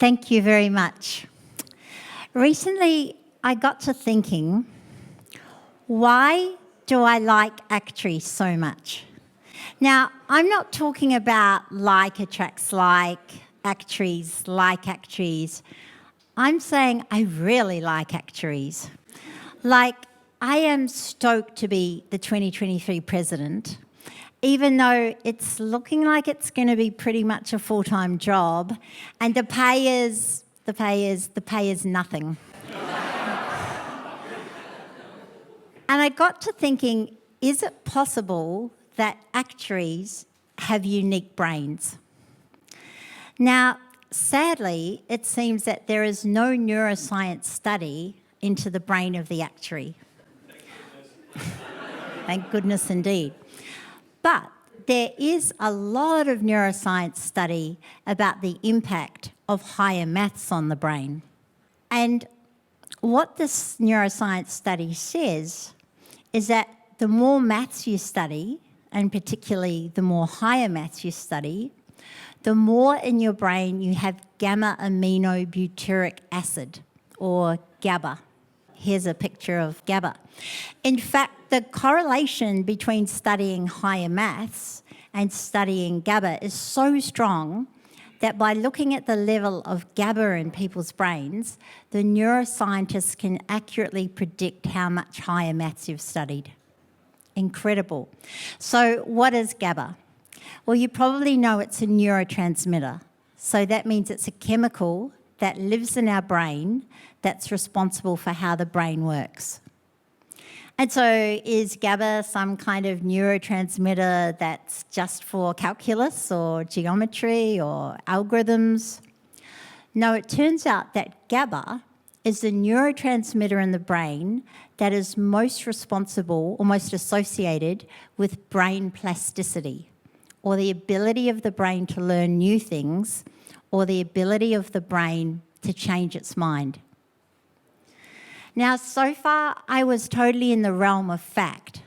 Thank you very much. Recently, I got to thinking, why do I like actuaries so much? Now, I'm not talking about like attracts like actuaries. I'm saying I really like actuaries. Like, I am stoked to be the 2023 president, even though it's looking like it's going to be pretty much a full-time job, and the pay is nothing. And I got to thinking, is it possible that actuaries have unique brains? Now, sadly, it seems that there is no neuroscience study into the brain of the actuary. Thank goodness indeed. But there is a lot of neuroscience study about the impact of higher maths on the brain. And what this neuroscience study says is that the more maths you study, and particularly the more higher maths you study, the more in your brain you have gamma-aminobutyric acid, or GABA. Here's a picture of GABA. In fact, the correlation between studying higher maths and studying GABA is so strong that by looking at the level of GABA in people's brains, the neuroscientists can accurately predict how much higher maths you've studied. Incredible. So what is GABA? Well, you probably know it's a neurotransmitter. So that means it's a chemical that lives in our brain that's responsible for how the brain works. And so is GABA some kind of neurotransmitter that's just for calculus or geometry or algorithms? No, it turns out that GABA is the neurotransmitter in the brain that is most responsible or most associated with brain plasticity, or the ability of the brain to learn new things, or the ability of the brain to change its mind. Now, so far, I was totally in the realm of fact.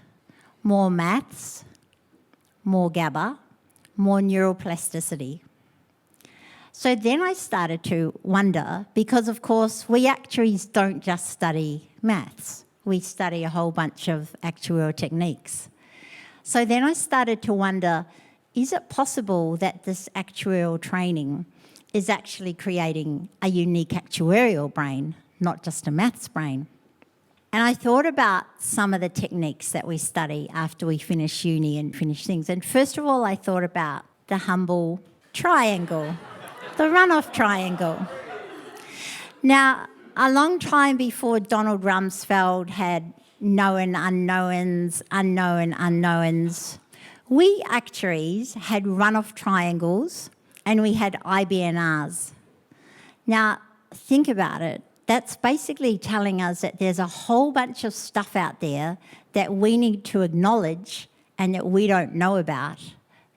More maths, more GABA, more neuroplasticity. So then I started to wonder, because of course, we actuaries don't just study maths. We study a whole bunch of actuarial techniques. So then I started to wonder, is it possible that this actuarial training is actually creating a unique actuarial brain, not just a maths brain? And I thought about some of the techniques that we study after we finish uni and finish things. And first of all, I thought about the humble triangle, the runoff triangle. Now, a long time before Donald Rumsfeld had known unknowns, unknown unknowns, we actuaries had runoff triangles and we had IBNRs. Now, think about it. That's basically telling us that there's a whole bunch of stuff out there that we need to acknowledge and that we don't know about.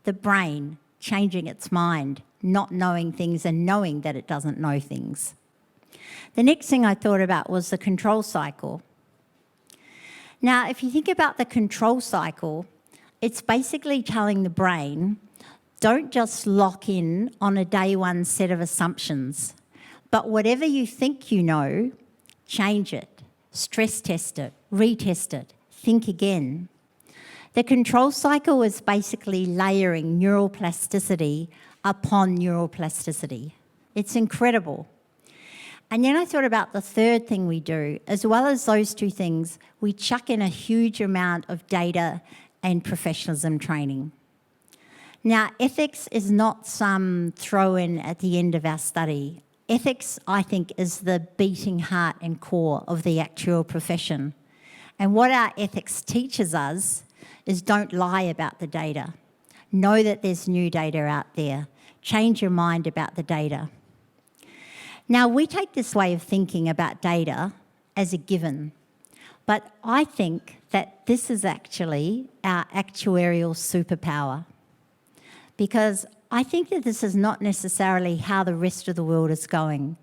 The brain changing its mind, not knowing things and knowing that it doesn't know things. The next thing I thought about was the control cycle. Now, if you think about the control cycle, it's basically telling the brain, don't just lock in on a day one set of assumptions, but whatever you think you know, change it, stress test it, retest it, think again. The control cycle is basically layering neuroplasticity upon neuroplasticity. It's incredible. And then I thought about the third thing we do. As well as those two things, we chuck in a huge amount of data and professionalism training. Now, ethics is not some throw-in at the end of our study. Ethics, I think, is the beating heart and core of the actuarial profession. And what our ethics teaches us is don't lie about the data. Know that there's new data out there. Change your mind about the data. Now, we take this way of thinking about data as a given, but I think that this is actually our actuarial superpower, because I think that this is not necessarily how the rest of the world is going.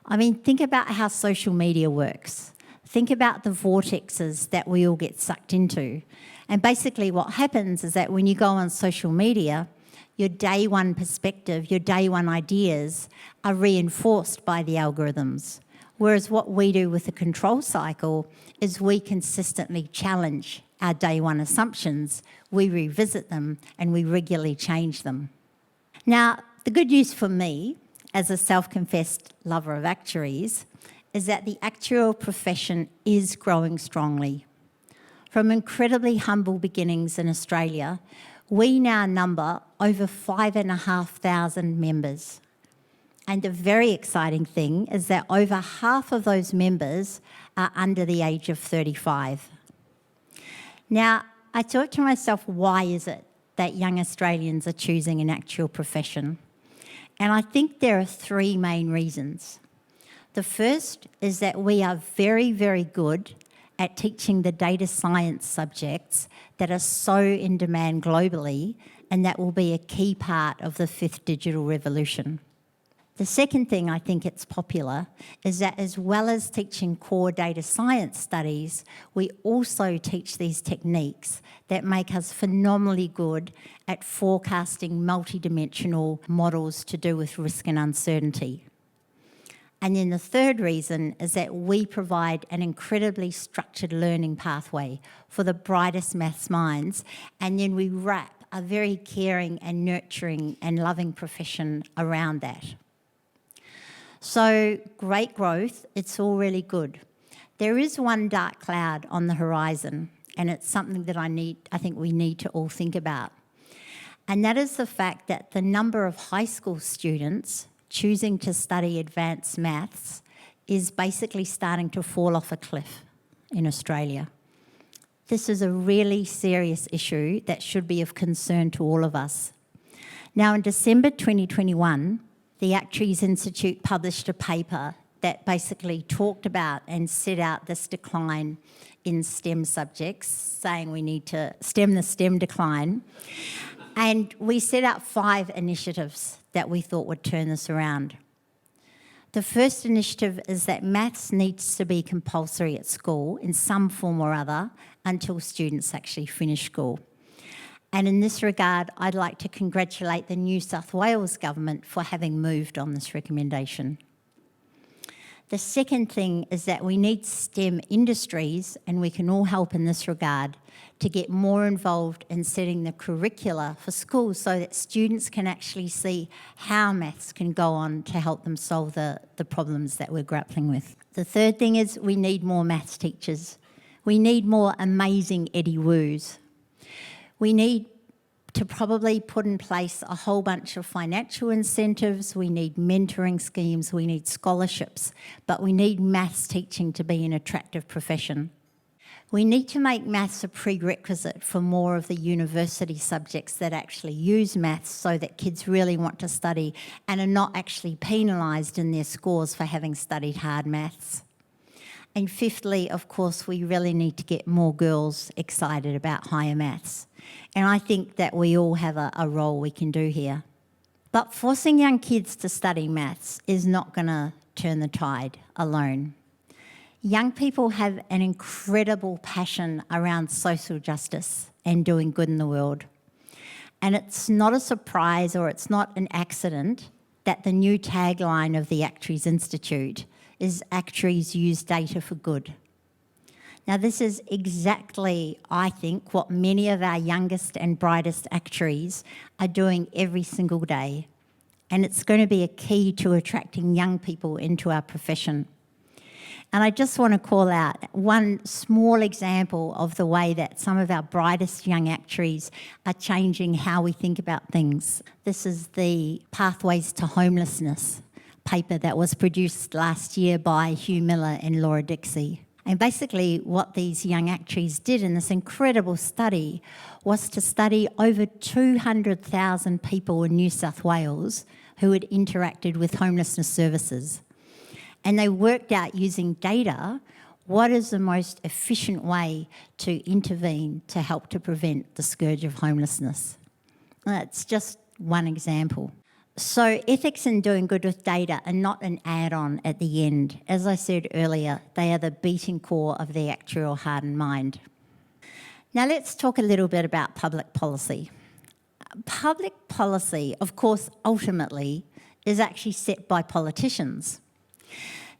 I mean, think about how social media works. Think about the vortexes that we all get sucked into. And basically what happens is that when you go on social media, your day one perspective, your day one ideas are reinforced by the algorithms. Whereas what we do with the control cycle is we consistently challenge our day one assumptions, we revisit them, and we regularly change them. Now, the good news for me, as a self-confessed lover of actuaries, is that the actuarial profession is growing strongly. From incredibly humble beginnings in Australia, we now number over 5,500 members. And the very exciting thing is that over half of those members are under the age of 35. Now, I thought to myself, why is it that young Australians are choosing an actuarial profession? And I think there are three main reasons. The first is that we are very, very good at teaching the data science subjects that are so in demand globally, and that will be a key part of the fifth digital revolution. The second thing I think it's popular is that as well as teaching core data science studies, we also teach these techniques that make us phenomenally good at forecasting multidimensional models to do with risk and uncertainty. And then the third reason is that we provide an incredibly structured learning pathway for the brightest maths minds, and then we wrap a very caring and nurturing and loving profession around that. So great growth, it's all really good. There is one dark cloud on the horizon, and it's something that I think we need to all think about. And that is the fact that the number of high school students choosing to study advanced maths is basically starting to fall off a cliff in Australia. This is a really serious issue that should be of concern to all of us. Now, in December 2021, the Actuaries Institute published a paper that basically talked about and set out this decline in STEM subjects, saying we need to stem the STEM decline. And we set out 5 initiatives that we thought would turn this around. The first initiative is that maths needs to be compulsory at school in some form or other until students actually finish school. And in this regard, I'd like to congratulate the New South Wales government for having moved on this recommendation. The second thing is that we need STEM industries, and we can all help in this regard, to get more involved in setting the curricula for schools so that students can actually see how maths can go on to help them solve the problems that we're grappling with. The third thing is we need more maths teachers. We need more amazing Eddie Woos. We need to probably put in place a whole bunch of financial incentives, we need mentoring schemes, we need scholarships, but we need maths teaching to be an attractive profession. We need to make maths a prerequisite for more of the university subjects that actually use maths so that kids really want to study and are not actually penalised in their scores for having studied hard maths. And fifthly, of course, we really need to get more girls excited about higher maths. And I think that we all have a role we can do here. But forcing young kids to study maths is not going to turn the tide alone. Young people have an incredible passion around social justice and doing good in the world. And it's not a surprise or it's not an accident that the new tagline of the Actuaries Institute is "Actuaries use data for good." Now, this is exactly, I think, what many of our youngest and brightest actuaries are doing every single day. And it's going to be a key to attracting young people into our profession. And I just want to call out one small example of the way that some of our brightest young actuaries are changing how we think about things. This is the Pathways to Homelessness paper that was produced last year by Hugh Miller and Laura Dixie. And basically what these young actuaries did in this incredible study was to study over 200,000 people in New South Wales who had interacted with homelessness services. And they worked out using data what is the most efficient way to intervene to help to prevent the scourge of homelessness. That's just one example. So ethics and doing good with data are not an add-on at the end. As I said earlier, they are the beating core of the actuarial heart and mind. Now let's talk a little bit about public policy. Public policy, of course, ultimately, is actually set by politicians.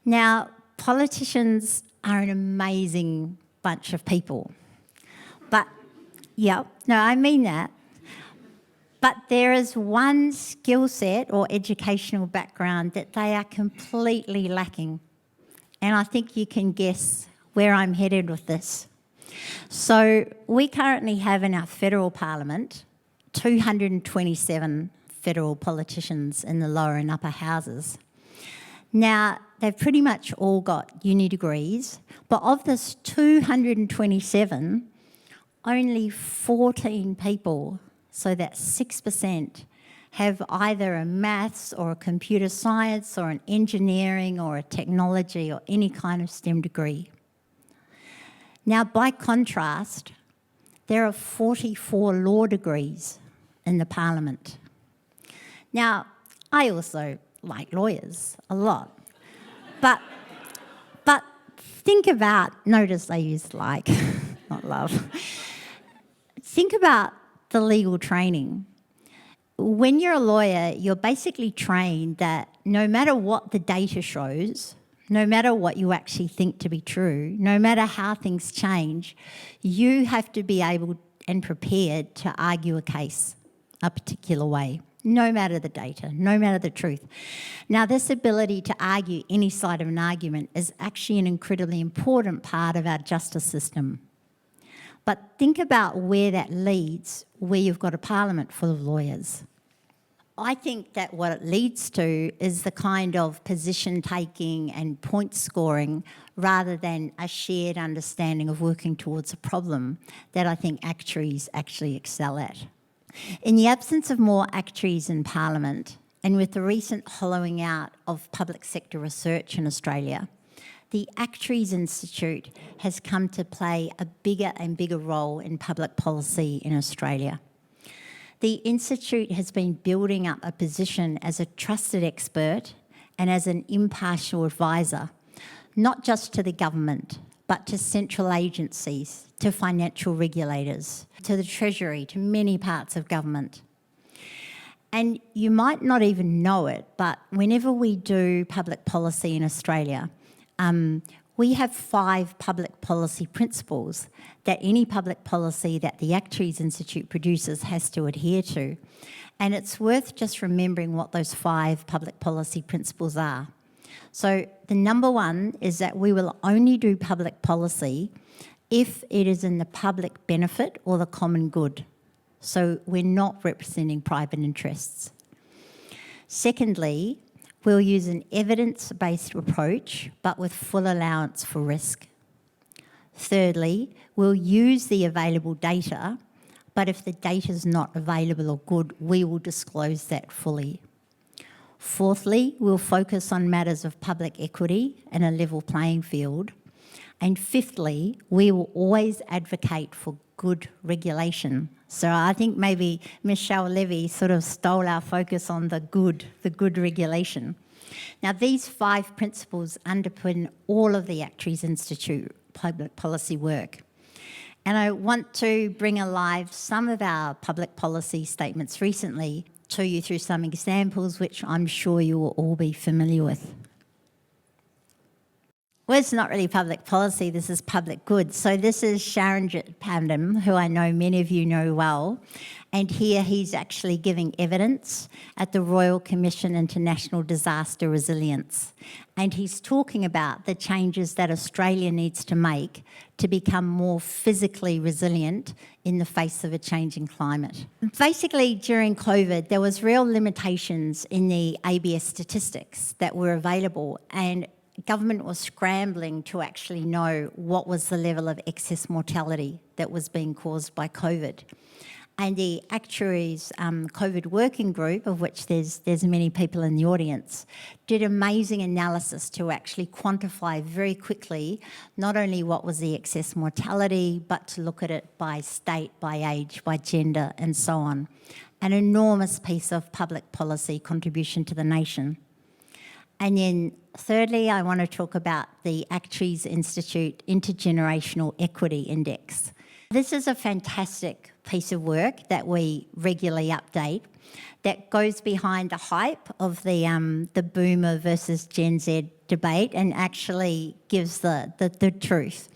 Now, politicians are an amazing bunch of people. But, yeah, no, I mean that. But there is one skill set or educational background that they are completely lacking. And I think you can guess where I'm headed with this. So we currently have in our federal parliament 227 federal politicians in the lower and upper houses. Now, they've pretty much all got uni degrees, but of this 227, only 14 people, so that's 6%, have either a maths or a computer science or an engineering or a technology or any kind of STEM degree. Now, by contrast, there are 44 law degrees in the parliament. Now, I also like lawyers a lot, but think about, notice I used like, not love. Think about the legal training. When you're a lawyer, you're basically trained that no matter what the data shows, no matter what you actually think to be true, no matter how things change, you have to be able and prepared to argue a case a particular way, no matter the data, no matter the truth. Now, this ability to argue any side of an argument is actually an incredibly important part of our justice system. But think about where that leads, where you've got a parliament full of lawyers. I think that what it leads to is the kind of position taking and point scoring rather than a shared understanding of working towards a problem that I think actuaries actually excel at. In the absence of more actuaries in Parliament, and with the recent hollowing out of public sector research in Australia, the Actuaries Institute has come to play a bigger and bigger role in public policy in Australia. The Institute has been building up a position as a trusted expert and as an impartial advisor, not just to the government, but to central agencies, to financial regulators, to the Treasury, to many parts of government. And you might not even know it, but whenever we do public policy in Australia, we have 5 public policy principles that any public policy that the Actuaries Institute produces has to adhere to. And it's worth just remembering what those 5 public policy principles are. So the number one is that we will only do public policy if it is in the public benefit or the common good. So we're not representing private interests. Secondly, we'll use an evidence-based approach, but with full allowance for risk. Thirdly, we'll use the available data, but if the data is not available or good, we will disclose that fully. Fourthly, we'll focus on matters of public equity and a level playing field. And fifthly, we will always advocate for good regulation. So I think maybe Michelle Levy sort of stole our focus on the good regulation. Now, these 5 principles underpin all of the Actuaries Institute public policy work. And I want to bring alive some of our public policy statements recently to you through some examples which I'm sure you will all be familiar with. Well, it's not really public policy, this is public good. So this is Sharanjit Pandam, who I know many of you know well. And here he's actually giving evidence at the Royal Commission into National Disaster Resilience. And he's talking about the changes that Australia needs to make to become more physically resilient in the face of a changing climate. Basically, during COVID, there was real limitations in the ABS statistics that were available, and government was scrambling to actually know what was the level of excess mortality that was being caused by COVID. And the Actuaries COVID Working Group, of which there's many people in the audience, did amazing analysis to actually quantify very quickly not only what was the excess mortality, but to look at it by state, by age, by gender, and so on. An enormous piece of public policy contribution to the nation. And then thirdly, I want to talk about the Actuaries Institute Intergenerational Equity Index. This is a fantastic piece of work that we regularly update that goes behind the hype of the boomer versus Gen Z debate and actually gives the truth.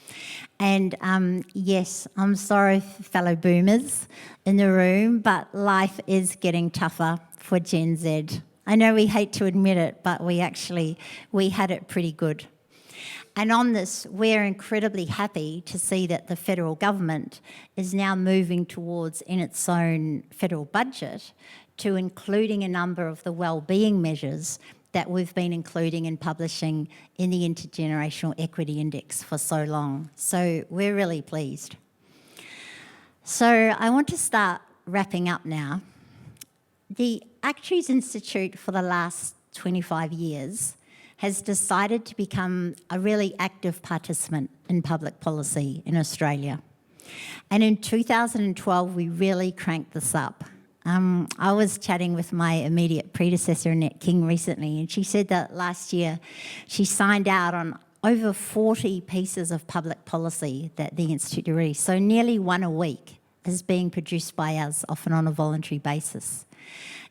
And yes, I'm sorry, fellow boomers in the room, but life is getting tougher for Gen Z. I know we hate to admit it, but we had it pretty good. And on this, we're incredibly happy to see that the federal government is now moving towards, in its own federal budget, to including a number of the wellbeing measures that we've been including and publishing in the Intergenerational Equity Index for so long. So we're really pleased. So I want to start wrapping up now. The Actuaries Institute for the last 25 years has decided to become a really active participant in public policy in Australia. And in 2012, we really cranked this up. I was chatting with my immediate predecessor, Annette King, recently, and she said that last year she signed out on over 40 pieces of public policy that the Institute released. So nearly one a week is being produced by us, often on a voluntary basis.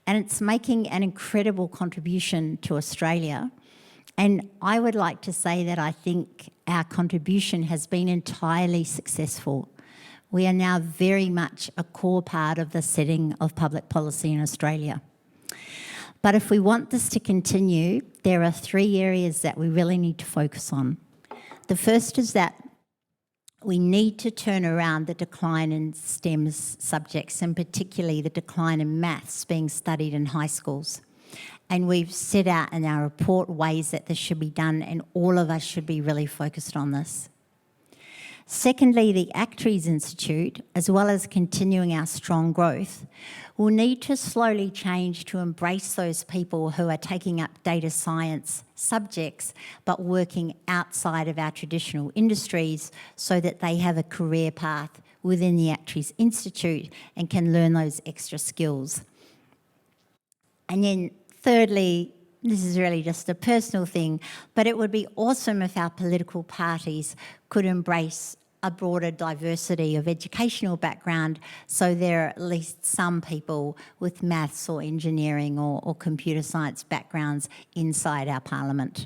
And it's making an incredible contribution to Australia. And I would like to say that I think our contribution has been entirely successful. We are now very much a core part of the setting of public policy in Australia. But if we want this to continue, there are 3 areas that we really need to focus on. The first is that we need to turn around the decline in STEM subjects, and particularly the decline in maths being studied in high schools. And we've set out in our report ways that this should be done, and all of us should be really focused on this. Secondly, the Actuaries Institute, as well as continuing our strong growth, will need to slowly change to embrace those people who are taking up data science subjects but working outside of our traditional industries so that they have a career path within the Actuaries Institute and can learn those extra skills. And then thirdly, this is really just a personal thing, but it would be awesome if our political parties could embrace a broader diversity of educational background so there are at least some people with maths or engineering or computer science backgrounds inside our parliament.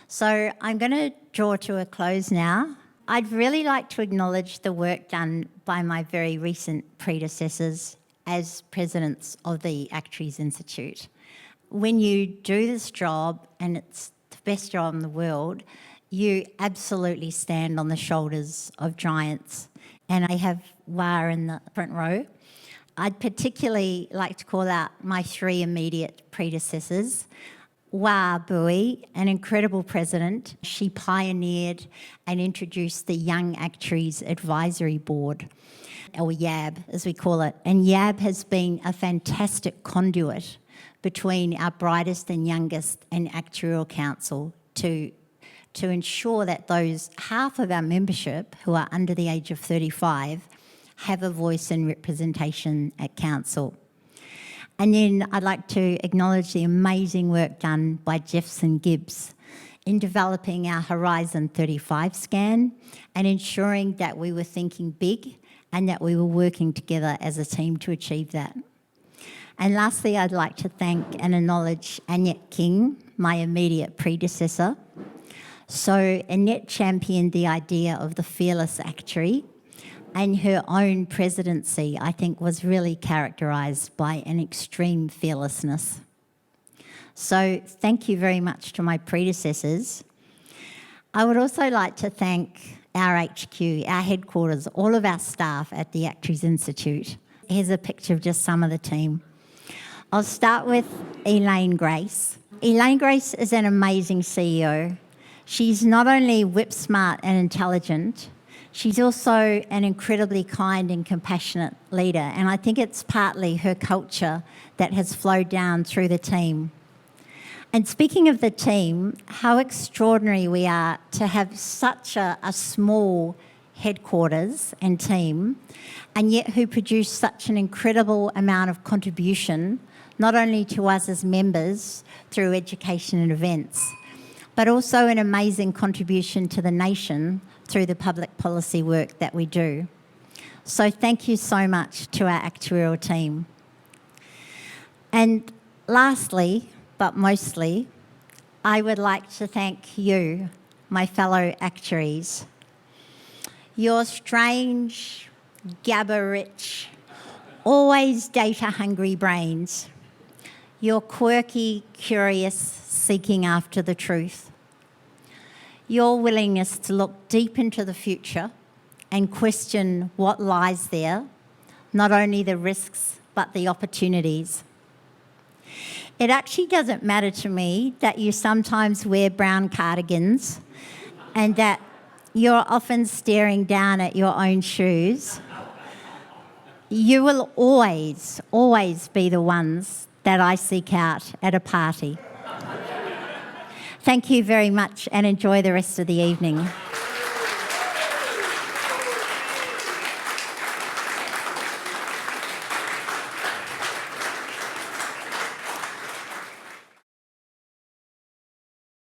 So I'm going to draw to a close now. I'd really like to acknowledge the work done by my very recent predecessors as presidents of the Actuaries Institute. When you do this job, and it's the best job in the world, you absolutely stand on the shoulders of giants. And I have Wah in the front row. I'd particularly like to call out my 3 immediate predecessors. Wah Bui, an incredible president. She pioneered and introduced the Young Actuaries Advisory Board, or YAB as we call it. And YAB has been a fantastic conduit between our brightest and youngest and Actuarial Council to ensure that those half of our membership who are under the age of 35 have a voice and representation at Council. And then I'd like to acknowledge the amazing work done by Jeffson Gibbs in developing our Horizon 35 scan and ensuring that we were thinking big and that we were working together as a team to achieve that. And lastly, I'd like to thank and acknowledge Annette King, my immediate predecessor. So Annette championed the idea of the fearless actuary, and her own presidency, I think, was really characterised by an extreme fearlessness. So thank you very much to my predecessors. I would also like to thank our HQ, our headquarters, all of our staff at the Actuaries Institute. Here's a picture of just some of the team. I'll start with Elaine Grace. Elaine Grace is an amazing CEO. She's not only whip smart and intelligent, she's also an incredibly kind and compassionate leader, and I think it's partly her culture that has flowed down through the team. And speaking of the team, how extraordinary we are to have such a small headquarters and team, and yet who produce such an incredible amount of contribution, not only to us as members through education and events, but also an amazing contribution to the nation through the public policy work that we do. So thank you so much to our actuarial team. And lastly, but mostly, I would like to thank you, my fellow actuaries. Your strange, gabba-rich, always data-hungry brains, your quirky, curious seeking after the truth, your willingness to look deep into the future and question what lies there, not only the risks, but the opportunities. It actually doesn't matter to me that you sometimes wear brown cardigans and that you're often staring down at your own shoes. You will always, always be the ones that I seek out at a party. Thank you very much and enjoy the rest of the evening.